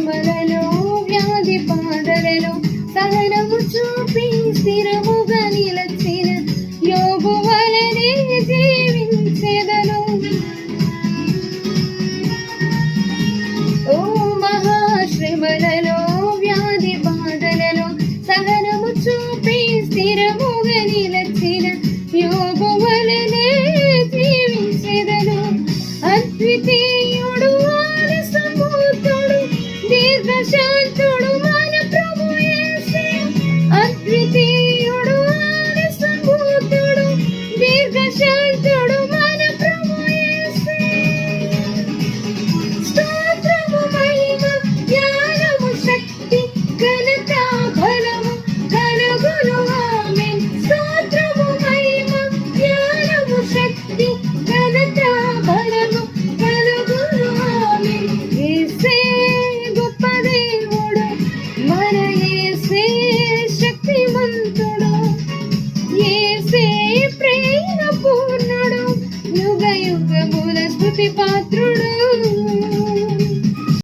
శ్రమలలో వ్యాధి బాధలలో సహనము చూపి స్థిరముగా నిలచిన యోబు వలెనే జీవించెదను. ఓ మహాశ్రమలలో వ్యాధి బాధలలో సహనము చూపి స్థిరముగా నిలచిన యోబు వలెనే జీవించెదను. అద్వితీయుడు ఆది సంభూతుడు దీర్ఘశాంతుడు మన ప్రభు యేసే. అద్వితీయుడు ఆది సంభూతుడు దీర్ఘశాంతుడు మన ప్రభు యేసే. స్తోత్రము మహిమ జ్ఞానము శక్తి ఘనత బలము కలుగును ఆమేన్. స్తోత్రము మహిమ జ్ఞానము శక్తి ఘనత బలము కలుగును ఆమేన్. యేసే గొప్ప దేవుడు మన యేసే శక్తిమంతుడు. యేసే ప్రేమ పూర్ణుడు యుగ యుగముల స్తుతి పాత్రుడు.